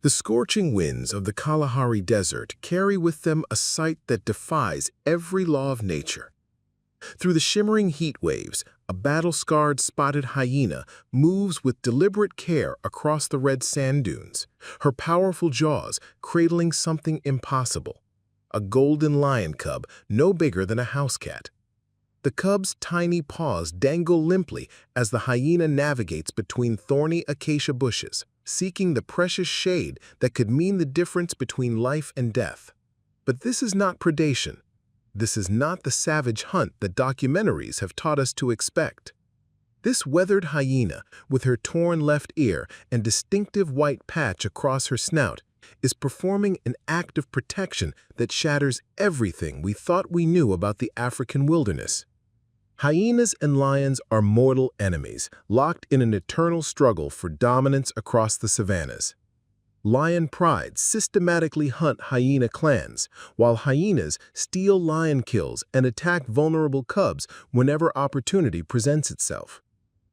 The scorching winds of the Kalahari Desert carry with them a sight that defies every law of nature. Through the shimmering heat waves, a battle-scarred spotted hyena moves with deliberate care across the red sand dunes, her powerful jaws cradling something impossible, a golden lion cub no bigger than a house cat. The cub's tiny paws dangle limply as the hyena navigates between thorny acacia bushes, seeking the precious shade that could mean the difference between life and death. But this is not predation. This is not the savage hunt that documentaries have taught us to expect. This weathered hyena, with her torn left ear and distinctive white patch across her snout, is performing an act of protection that shatters everything we thought we knew about the African wilderness. Hyenas and lions are mortal enemies, locked in an eternal struggle for dominance across the savannas. Lion prides systematically hunt hyena clans, while hyenas steal lion kills and attack vulnerable cubs whenever opportunity presents itself.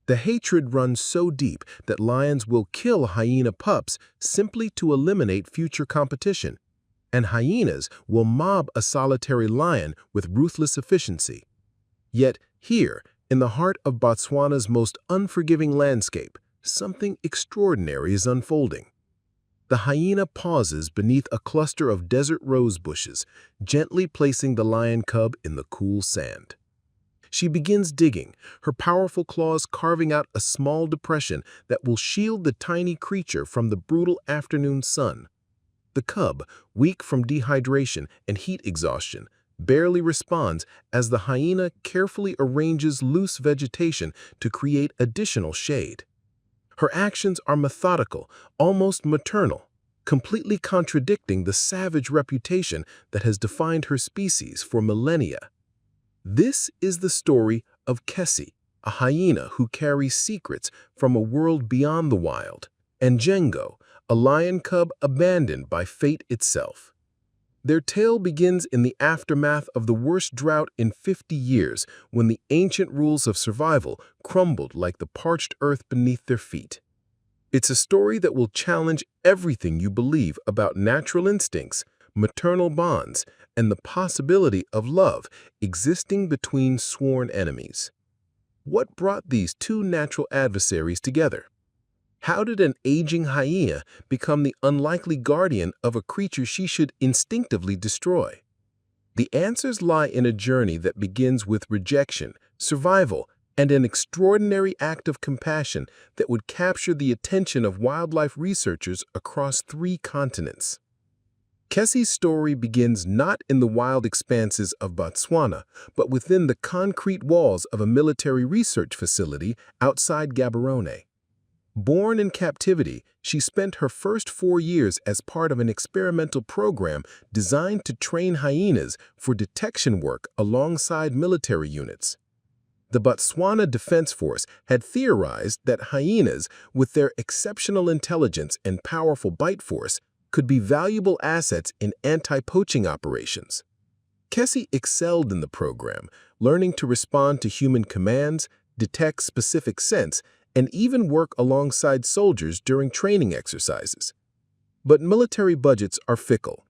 The hatred runs so deep that lions will kill hyena pups simply to eliminate future competition, and hyenas will mob a solitary lion with ruthless efficiency. Yet here, in the heart of Botswana's most unforgiving landscape, something extraordinary is unfolding. The hyena pauses beneath a cluster of desert rose bushes, gently placing the lion cub in the cool sand. She begins digging, her powerful claws carving out a small depression that will shield the tiny creature from the brutal afternoon sun. The cub, weak from dehydration and heat exhaustion, barely responds as the hyena carefully arranges loose vegetation to create additional shade. Her actions are methodical, almost maternal, completely contradicting the savage reputation that has defined her species for millennia. This is the story of Kesi, a hyena who carries secrets from a world beyond the wild, and Jengo, a lion cub abandoned by fate itself. Their tale begins in the aftermath of the worst drought in 50 years, when the ancient rules of survival crumbled like the parched earth beneath their feet. It's a story that will challenge everything you believe about natural instincts, maternal bonds, and the possibility of love existing between sworn enemies. What brought these two natural adversaries together? How did an aging hyena become the unlikely guardian of a creature she should instinctively destroy? The answers lie in a journey that begins with rejection, survival, and an extraordinary act of compassion that would capture the attention of wildlife researchers across 3 continents. Kesi's story begins not in the wild expanses of Botswana, but within the concrete walls of a military research facility outside Gaborone. Born in captivity, she spent her first 4 years as part of an experimental program designed to train hyenas for detection work alongside military units. The Botswana Defense Force had theorized that hyenas, with their exceptional intelligence and powerful bite force, could be valuable assets in anti-poaching operations. Kesi excelled in the program, learning to respond to human commands, detect specific scents, and even work alongside soldiers during training exercises. But military budgets are fickle,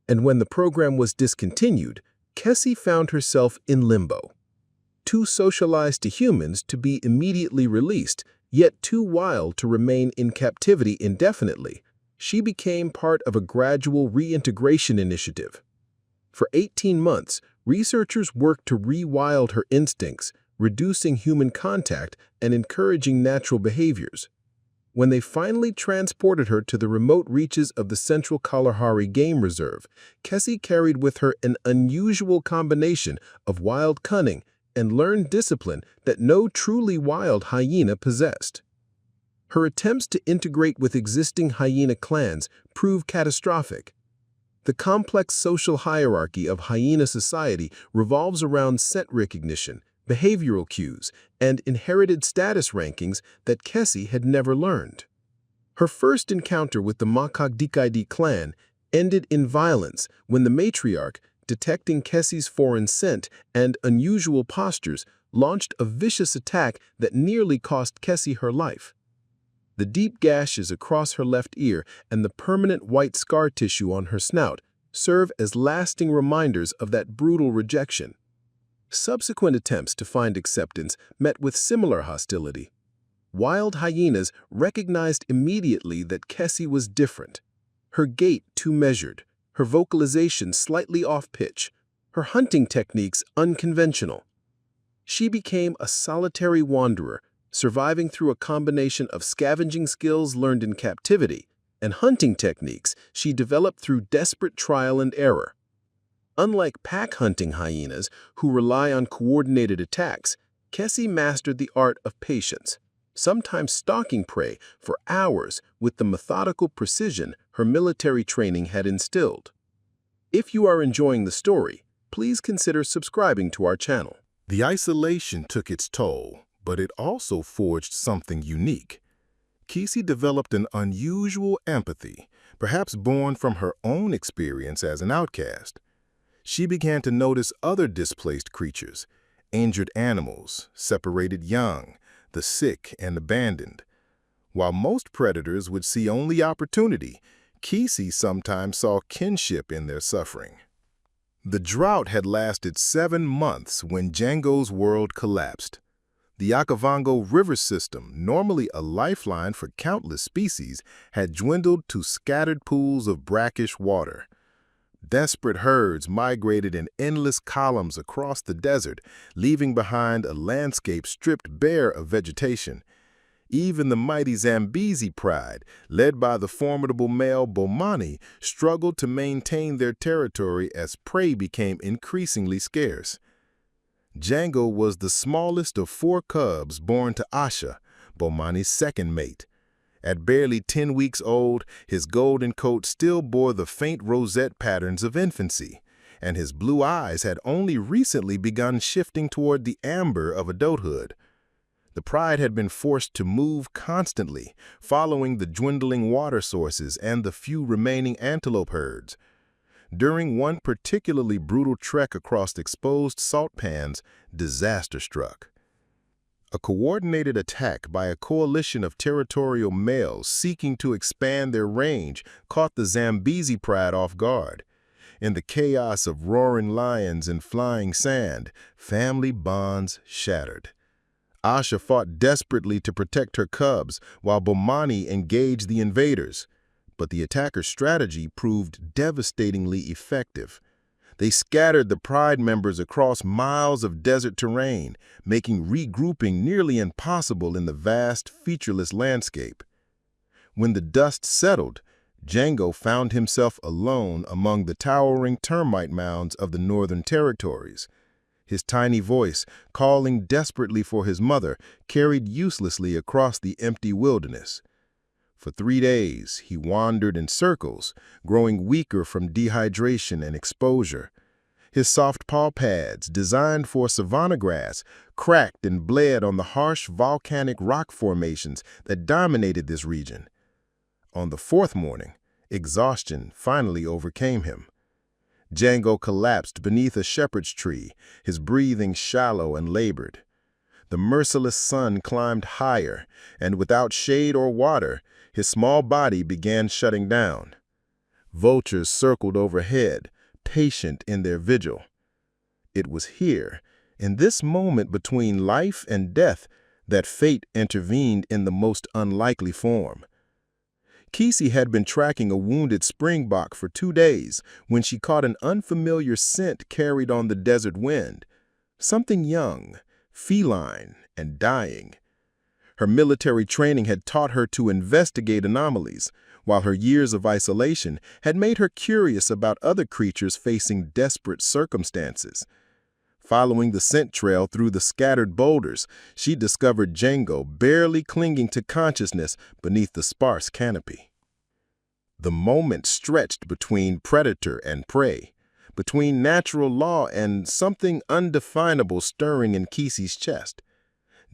and when the program was discontinued, Kesi found herself in limbo. Too socialized to humans to be immediately released, yet too wild to remain in captivity indefinitely, she became part of a gradual reintegration initiative. For 18 months, researchers worked to rewild her instincts, reducing human contact and encouraging natural behaviors. When they finally transported her to the remote reaches of the Central Kalahari Game Reserve, Kesi carried with her an unusual combination of wild cunning and learned discipline that no truly wild hyena possessed. Her attempts to integrate with existing hyena clans proved catastrophic. The complex social hierarchy of hyena society revolves around scent recognition, behavioral cues, and inherited status rankings that Kesi had never learned. Her first encounter with the Makakdikaidi clan ended in violence when the matriarch, detecting Kesi's foreign scent and unusual postures, launched a vicious attack that nearly cost Kesi her life. The deep gashes across her left ear and the permanent white scar tissue on her snout serve as lasting reminders of that brutal rejection. Subsequent attempts to find acceptance met with similar hostility. Wild hyenas recognized immediately that Kesi was different. Her gait too measured, her vocalization slightly off-pitch, her hunting techniques unconventional. She became a solitary wanderer, surviving through a combination of scavenging skills learned in captivity and hunting techniques she developed through desperate trial and error. Unlike pack-hunting hyenas, who rely on coordinated attacks, Kesi mastered the art of patience, sometimes stalking prey for hours with the methodical precision her military training had instilled. If you are enjoying the story, please consider subscribing to our channel. The isolation took its toll, but it also forged something unique. Kesi developed an unusual empathy, perhaps born from her own experience as an outcast. She began to notice other displaced creatures, injured animals, separated young, the sick and abandoned. While most predators would see only opportunity, Kesi sometimes saw kinship in their suffering. The drought had lasted 7 months when Jengo's world collapsed. The Okavango River system, normally a lifeline for countless species, had dwindled to scattered pools of brackish water. Desperate herds migrated in endless columns across the desert, leaving behind a landscape stripped bare of vegetation. Even the mighty Zambezi pride, led by the formidable male Bomani, struggled to maintain their territory as prey became increasingly scarce. Jengo was the smallest of 4 cubs born to Asha, Bomani's second mate. At barely 10 weeks old, his golden coat still bore the faint rosette patterns of infancy, and his blue eyes had only recently begun shifting toward the amber of adulthood. The pride had been forced to move constantly, following the dwindling water sources and the few remaining antelope herds. During one particularly brutal trek across exposed salt pans, disaster struck. A coordinated attack by a coalition of territorial males seeking to expand their range caught the Zambezi pride off guard. In the chaos of roaring lions and flying sand, family bonds shattered. Asha fought desperately to protect her cubs, while Bomani engaged the invaders. But the attacker's strategy proved devastatingly effective. They scattered the pride members across miles of desert terrain, making regrouping nearly impossible in the vast, featureless landscape. When the dust settled, Jengo found himself alone among the towering termite mounds of the Northern Territories. His tiny voice, calling desperately for his mother, carried uselessly across the empty wilderness. For 3 days, he wandered in circles, growing weaker from dehydration and exposure. His soft paw pads, designed for savanna grass, cracked and bled on the harsh volcanic rock formations that dominated this region. On the 4th morning, exhaustion finally overcame him. Jengo collapsed beneath a shepherd's tree, his breathing shallow and labored. The merciless sun climbed higher, and without shade or water, his small body began shutting down. Vultures circled overhead, patient in their vigil. It was here, in this moment between life and death, that fate intervened in the most unlikely form. Kesi had been tracking a wounded springbok for 2 days when she caught an unfamiliar scent carried on the desert wind. Something young, feline, and dying. Her military training had taught her to investigate anomalies, while her years of isolation had made her curious about other creatures facing desperate circumstances. Following the scent trail through the scattered boulders, she discovered Jengo barely clinging to consciousness beneath the sparse canopy. The moment stretched between predator and prey, between natural law and something undefinable stirring in Kesi's chest.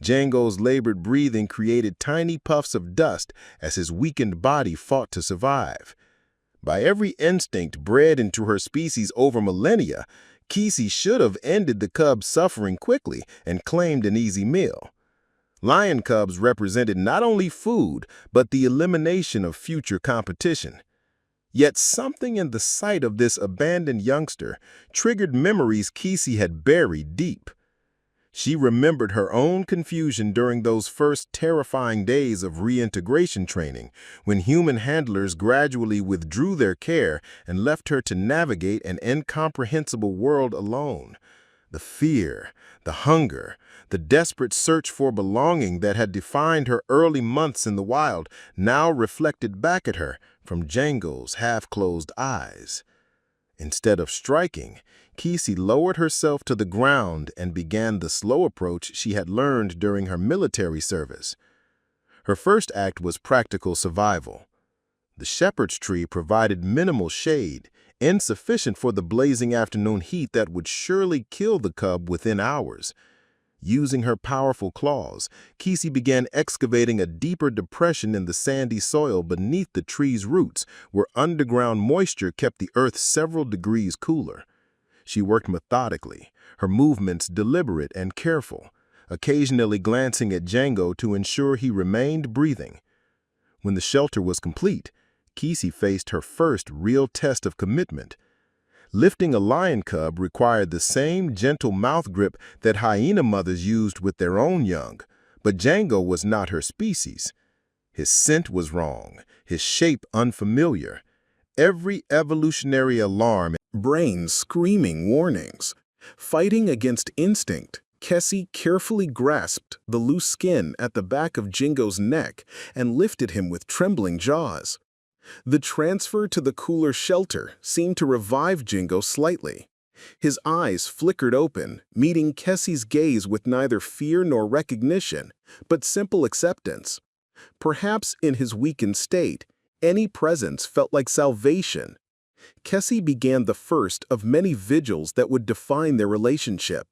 Jengo's labored breathing created tiny puffs of dust as his weakened body fought to survive. By every instinct bred into her species over millennia, Kesi should have ended the cub's suffering quickly and claimed an easy meal. Lion cubs represented not only food, but the elimination of future competition. Yet something in the sight of this abandoned youngster triggered memories Kesi had buried deep. She remembered her own confusion during those first terrifying days of reintegration training, when human handlers gradually withdrew their care and left her to navigate an incomprehensible world alone. The fear, the hunger, the desperate search for belonging that had defined her early months in the wild now reflected back at her from Jengo's half-closed eyes. Instead of striking, Kesi lowered herself to the ground and began the slow approach she had learned during her military service. Her first act was practical survival. The shepherd's tree provided minimal shade, insufficient for the blazing afternoon heat that would surely kill the cub within hours. Using her powerful claws, Kesi began excavating a deeper depression in the sandy soil beneath the tree's roots, where underground moisture kept the earth several degrees cooler. She worked methodically, her movements deliberate and careful, occasionally glancing at Jengo to ensure he remained breathing. When the shelter was complete, Kesi faced her first real test of commitment. Lifting a lion cub required the same gentle mouth grip that hyena mothers used with their own young, but Jengo was not her species. His scent was wrong, his shape unfamiliar. Every evolutionary alarm, Brain screaming warnings. Fighting against instinct, Kesi carefully grasped the loose skin at the back of Jengo's neck and lifted him with trembling jaws. The transfer to the cooler shelter seemed to revive Jengo slightly. His eyes flickered open, meeting Kesi's gaze with neither fear nor recognition, but simple acceptance. Perhaps in his weakened state, any presence felt like salvation. Kesi began the first of many vigils that would define their relationship.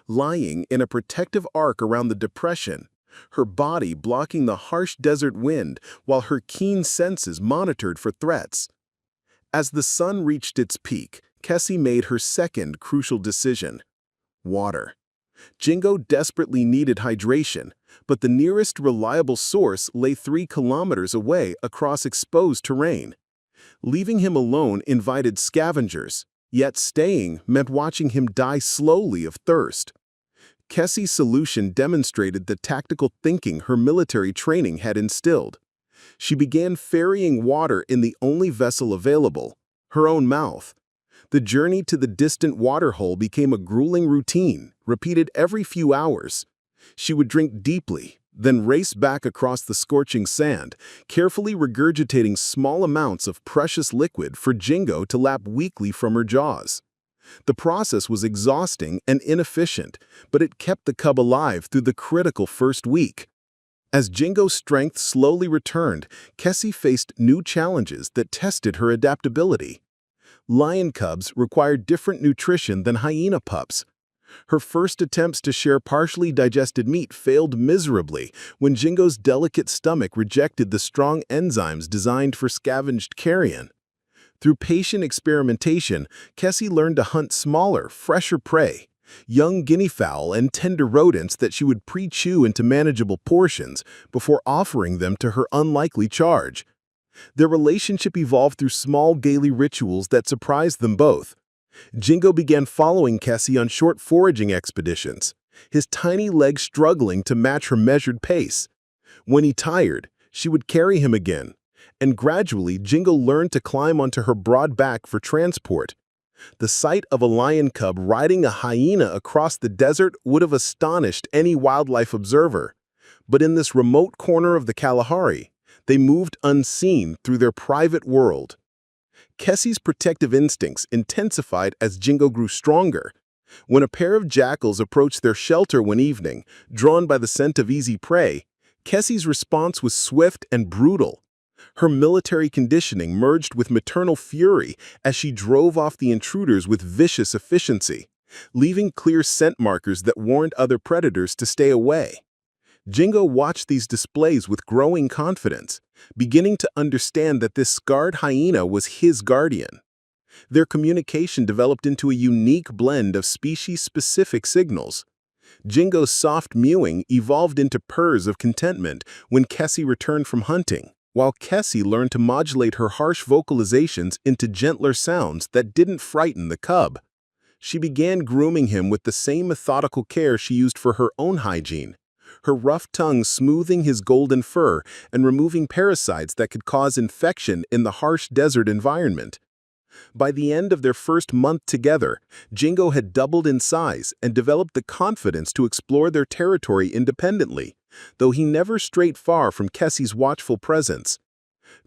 Lying in a protective arc around the depression, her body blocking the harsh desert wind while her keen senses monitored for threats. As the sun reached its peak, Kesi made her second crucial decision: water. Jengo desperately needed hydration, but the nearest reliable source lay 3 kilometers away across exposed terrain. Leaving him alone invited scavengers, yet staying meant watching him die slowly of thirst. Kesi's solution demonstrated the tactical thinking her military training had instilled. She began ferrying water in the only vessel available, her own mouth. The journey to the distant waterhole became a grueling routine, repeated every few hours. She would drink deeply, then race back across the scorching sand, carefully regurgitating small amounts of precious liquid for Jengo to lap weakly from her jaws. The process was exhausting and inefficient, but it kept the cub alive through the critical first week. As Jengo's strength slowly returned, Kesi faced new challenges that tested her adaptability. Lion cubs required different nutrition than hyena pups. Her first attempts to share partially digested meat failed miserably when Jengo's delicate stomach rejected the strong enzymes designed for scavenged carrion. Through patient experimentation, Kesi learned to hunt smaller, fresher prey, young guinea fowl and tender rodents that she would pre-chew into manageable portions before offering them to her unlikely charge. Their relationship evolved through small daily rituals that surprised them both. Jengo began following Kesi on short foraging expeditions, his tiny legs struggling to match her measured pace. When he tired, she would carry him again, and gradually Jengo learned to climb onto her broad back for transport. The sight of a lion cub riding a hyena across the desert would have astonished any wildlife observer. But in this remote corner of the Kalahari, they moved unseen through their private world. Kesi's protective instincts intensified as Jengo grew stronger. When a pair of jackals approached their shelter one evening, drawn by the scent of easy prey, Kesi's response was swift and brutal. Her military conditioning merged with maternal fury as she drove off the intruders with vicious efficiency, leaving clear scent markers that warned other predators to stay away. Jengo watched these displays with growing confidence, beginning to understand that this scarred hyena was his guardian. Their communication developed into a unique blend of species-specific signals. Jengo's soft mewing evolved into purrs of contentment when Kesi returned from hunting, while Kesi learned to modulate her harsh vocalizations into gentler sounds that didn't frighten the cub. She began grooming him with the same methodical care she used for her own hygiene, her rough tongue smoothing his golden fur and removing parasites that could cause infection in the harsh desert environment. By the end of their first month together, Jengo had doubled in size and developed the confidence to explore their territory independently, though he never strayed far from Kesi's watchful presence.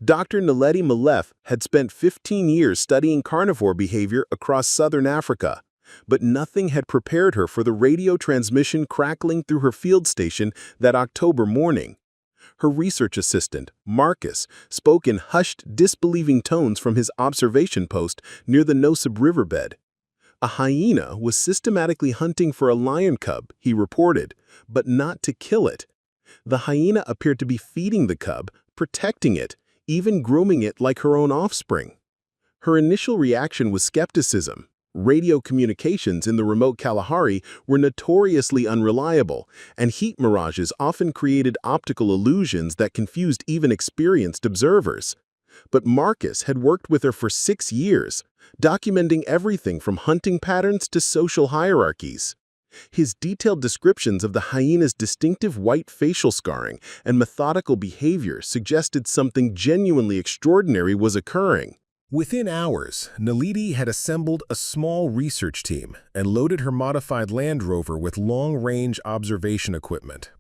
Dr. Naledi Malef had spent 15 years studying carnivore behavior across southern Africa, but nothing had prepared her for the radio transmission crackling through her field station that October morning. Her research assistant, Marcus, spoke in hushed, disbelieving tones from his observation post near the Noseb riverbed. A hyena was systematically hunting for a lion cub, he reported, but not to kill it. The hyena appeared to be feeding the cub, protecting it, even grooming it like her own offspring. Her initial reaction was skepticism. Radio communications in the remote Kalahari were notoriously unreliable, and heat mirages often created optical illusions that confused even experienced observers. But Marcus had worked with her for 6 years, documenting everything from hunting patterns to social hierarchies. His detailed descriptions of the hyena's distinctive white facial scarring and methodical behavior suggested something genuinely extraordinary was occurring. Within hours, Naledi had assembled a small research team and loaded her modified Land Rover with long-range observation equipment.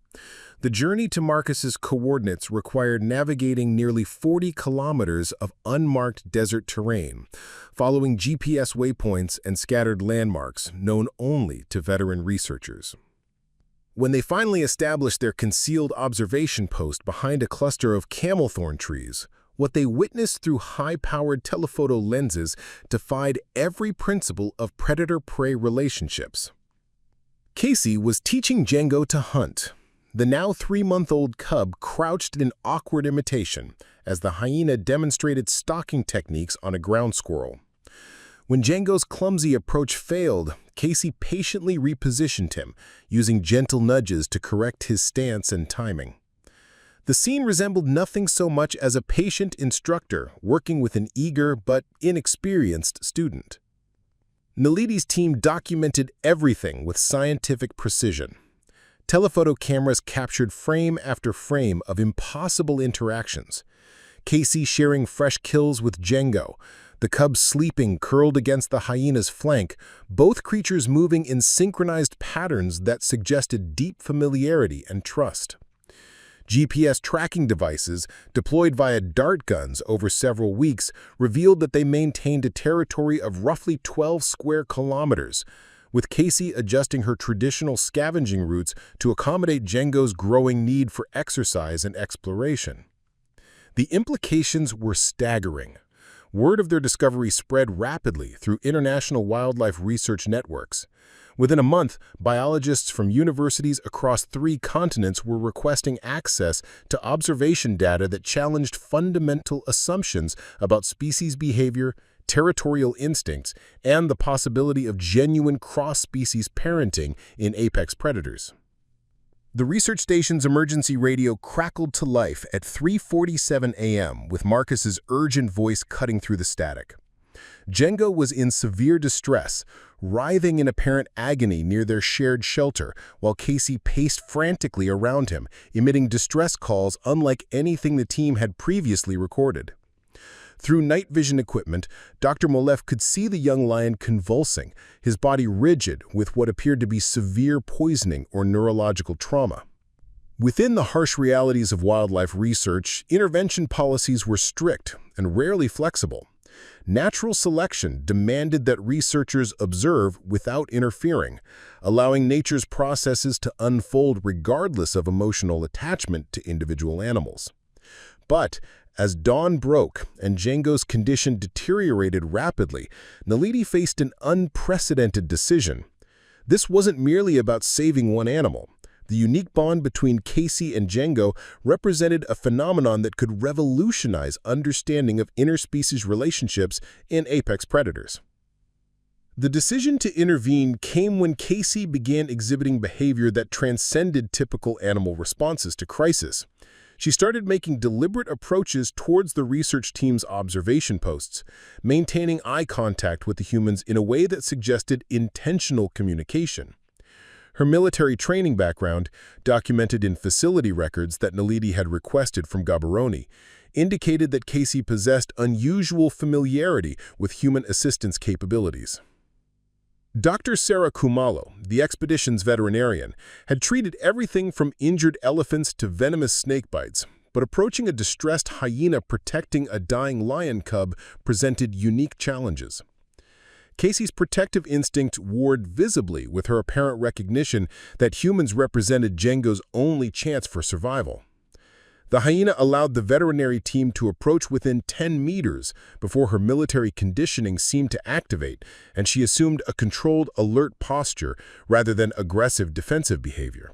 The journey to Marcus's coordinates required navigating nearly 40 kilometers of unmarked desert terrain, following GPS waypoints and scattered landmarks known only to veteran researchers. When they finally established their concealed observation post behind a cluster of camelthorn trees, what they witnessed through high-powered telephoto lenses defied every principle of predator-prey relationships. Kesi was teaching Jengo to hunt. The now 3-month-old cub crouched in awkward imitation as the hyena demonstrated stalking techniques on a ground squirrel. When Jengo's clumsy approach failed, Kesi patiently repositioned him, using gentle nudges to correct his stance and timing. The scene resembled nothing so much as a patient instructor working with an eager but inexperienced student. Naledi's team documented everything with scientific precision. Telephoto cameras captured frame after frame of impossible interactions. Kesi sharing fresh kills with Jengo, the cub sleeping curled against the hyena's flank, both creatures moving in synchronized patterns that suggested deep familiarity and trust. GPS tracking devices, deployed via dart guns over several weeks, revealed that they maintained a territory of roughly 12 square kilometers, with Kesi adjusting her traditional scavenging routes to accommodate Jengo's growing need for exercise and exploration. The implications were staggering. Word of their discovery spread rapidly through international wildlife research networks. Within a month, biologists from universities across 3 continents were requesting access to observation data that challenged fundamental assumptions about species behavior, territorial instincts, and the possibility of genuine cross-species parenting in apex predators. The research station's emergency radio crackled to life at 3:47 a.m. with Marcus's urgent voice cutting through the static. Jengo was in severe distress, writhing in apparent agony near their shared shelter, while Kesi paced frantically around him, emitting distress calls unlike anything the team had previously recorded. Through night vision equipment, Dr. Malef could see the young lion convulsing, his body rigid with what appeared to be severe poisoning or neurological trauma. Within the harsh realities of wildlife research, intervention policies were strict and rarely flexible. Natural selection demanded that researchers observe without interfering, allowing nature's processes to unfold regardless of emotional attachment to individual animals. But as dawn broke and Jengo's condition deteriorated rapidly, Naledi faced an unprecedented decision. This wasn't merely about saving one animal. The unique bond between Kesi and Jengo represented a phenomenon that could revolutionize understanding of interspecies relationships in apex predators. The decision to intervene came when Kesi began exhibiting behavior that transcended typical animal responses to crisis. She started making deliberate approaches towards the research team's observation posts, maintaining eye contact with the humans in a way that suggested intentional communication. Her military training background, documented in facility records that Naledi had requested from Gaborone, indicated that Kesi possessed unusual familiarity with human assistance capabilities. Dr. Sarah Kumalo, the expedition's veterinarian, had treated everything from injured elephants to venomous snake bites, but approaching a distressed hyena protecting a dying lion cub presented unique challenges. Kesi's protective instinct warred visibly with her apparent recognition that humans represented Jengo's only chance for survival. The hyena allowed the veterinary team to approach within 10 meters before her military conditioning seemed to activate, and she assumed a controlled, alert posture rather than aggressive defensive behavior.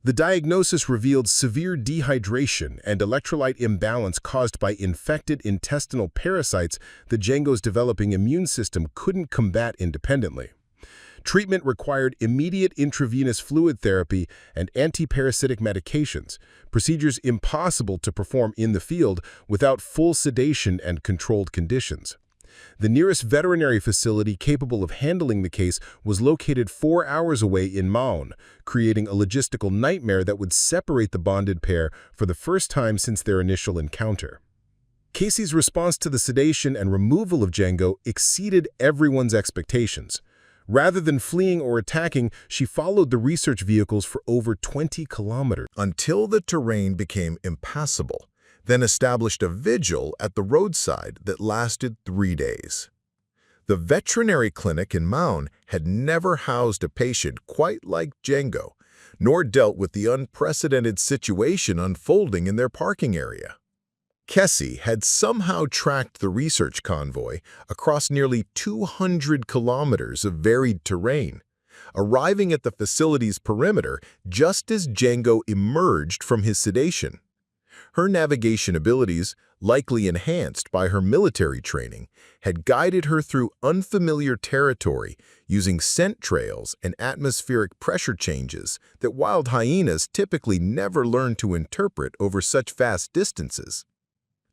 The diagnosis revealed severe dehydration and electrolyte imbalance caused by infected intestinal parasites that Jengo's developing immune system couldn't combat independently. Treatment required immediate intravenous fluid therapy and antiparasitic medications, procedures impossible to perform in the field without full sedation and controlled conditions. The nearest veterinary facility capable of handling the case was located 4 hours away in Maun, creating a logistical nightmare that would separate the bonded pair for the first time since their initial encounter. Kesi's response to the sedation and removal of Jengo exceeded everyone's expectations. Rather than fleeing or attacking, she followed the research vehicles for over 20 kilometers. Until the terrain became impassable, then established a vigil at the roadside that lasted 3 days. The veterinary clinic in Maun had never housed a patient quite like Jengo, nor dealt with the unprecedented situation unfolding in their parking area. Kesi had somehow tracked the research convoy across nearly 200 kilometers of varied terrain, arriving at the facility's perimeter just as Jengo emerged from his sedation. Her navigation abilities, likely enhanced by her military training, had guided her through unfamiliar territory using scent trails and atmospheric pressure changes that wild hyenas typically never learn to interpret over such vast distances.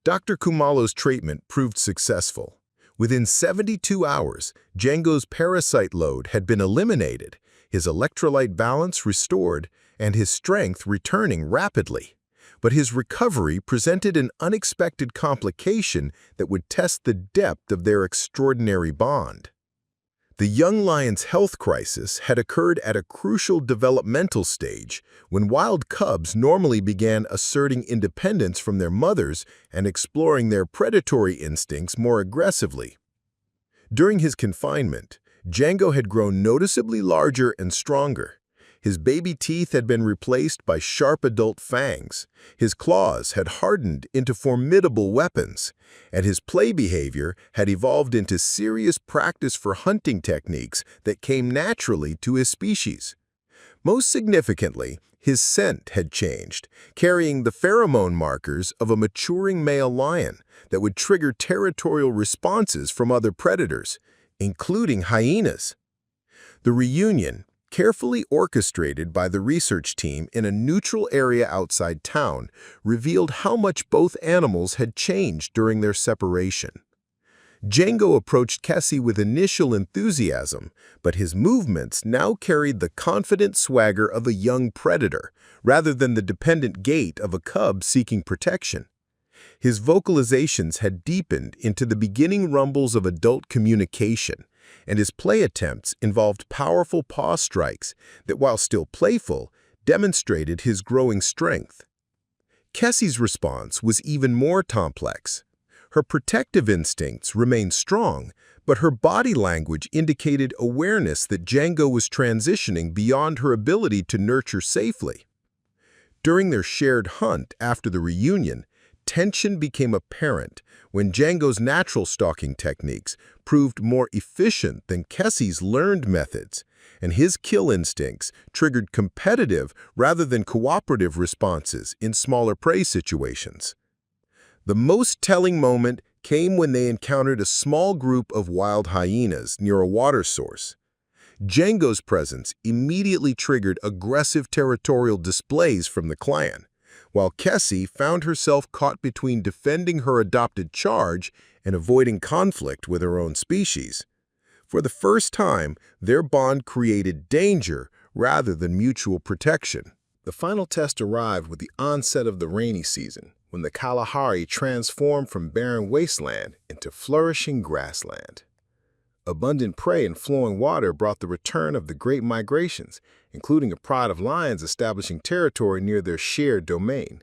Dr. Kumalo's treatment proved successful. Within 72 hours, Jengo's parasite load had been eliminated, his electrolyte balance restored, and his strength returning rapidly. But his recovery presented an unexpected complication that would test the depth of their extraordinary bond. The young lion's health crisis had occurred at a crucial developmental stage when wild cubs normally began asserting independence from their mothers and exploring their predatory instincts more aggressively. During his confinement, Jengo had grown noticeably larger and stronger. His baby teeth had been replaced by sharp adult fangs, his claws had hardened into formidable weapons, and his play behavior had evolved into serious practice for hunting techniques that came naturally to his species. Most significantly, his scent had changed, carrying the pheromone markers of a maturing male lion that would trigger territorial responses from other predators, including hyenas. The reunion, carefully orchestrated by the research team in a neutral area outside town, revealed how much both animals had changed during their separation. Jengo approached Kesi with initial enthusiasm, but his movements now carried the confident swagger of a young predator, rather than the dependent gait of a cub seeking protection. His vocalizations had deepened into the beginning rumbles of adult communication, and his play attempts involved powerful paw strikes that, while still playful, demonstrated his growing strength. Kesi's response was even more complex. Her protective instincts remained strong, but her body language indicated awareness that Jengo was transitioning beyond her ability to nurture safely. During their shared hunt after the reunion, tension became apparent when Jengo's natural stalking techniques proved more efficient than Kesi's learned methods, and his kill instincts triggered competitive rather than cooperative responses in smaller prey situations. The most telling moment came when they encountered a small group of wild hyenas near a water source. Jengo's presence immediately triggered aggressive territorial displays from the clan, while Kesi found herself caught between defending her adopted charge and avoiding conflict with her own species. For the first time, their bond created danger rather than mutual protection. The final test arrived with the onset of the rainy season, when the Kalahari transformed from barren wasteland into flourishing grassland. Abundant prey and flowing water brought the return of the great migrations, including a pride of lions establishing territory near their shared domain.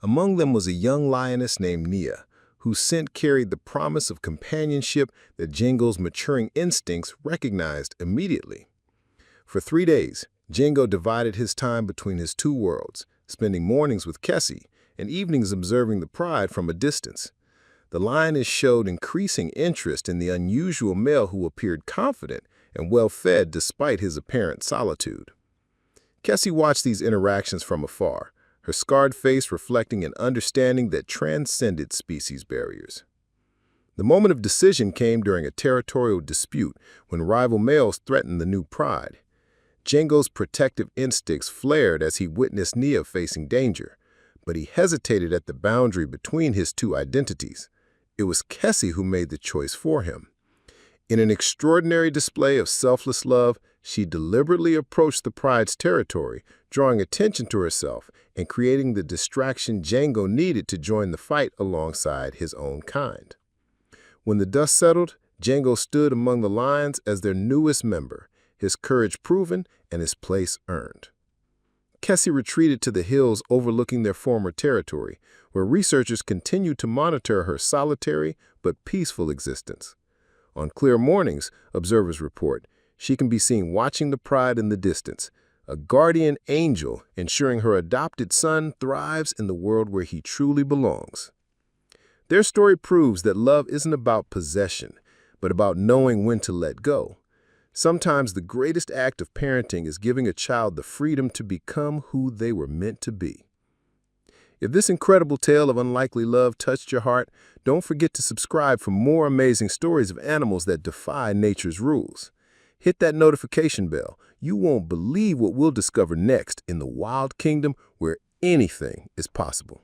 Among them was a young lioness named Nia, whose scent carried the promise of companionship that Jengo's maturing instincts recognized immediately. For 3 days, Jengo divided his time between his two worlds, spending mornings with Kesi and evenings observing the pride from a distance. The lioness showed increasing interest in the unusual male who appeared confident and well-fed despite his apparent solitude. Kesi watched these interactions from afar, her scarred face reflecting an understanding that transcended species barriers. The moment of decision came during a territorial dispute when rival males threatened the new pride. Jengo's protective instincts flared as he witnessed Nia facing danger, but he hesitated at the boundary between his two identities. It was Kesi who made the choice for him. In an extraordinary display of selfless love, she deliberately approached the pride's territory, drawing attention to herself and creating the distraction Jengo needed to join the fight alongside his own kind. When the dust settled, Jengo stood among the lions as their newest member, his courage proven and his place earned. Kesi retreated to the hills overlooking their former territory, where researchers continued to monitor her solitary but peaceful existence. On clear mornings, observers report, she can be seen watching the pride in the distance, a guardian angel ensuring her adopted son thrives in the world where he truly belongs. Their story proves that love isn't about possession, but about knowing when to let go. Sometimes the greatest act of parenting is giving a child the freedom to become who they were meant to be. If this incredible tale of unlikely love touched your heart, don't forget to subscribe for more amazing stories of animals that defy nature's rules. Hit that notification bell. You won't believe what we'll discover next in the wild kingdom where anything is possible.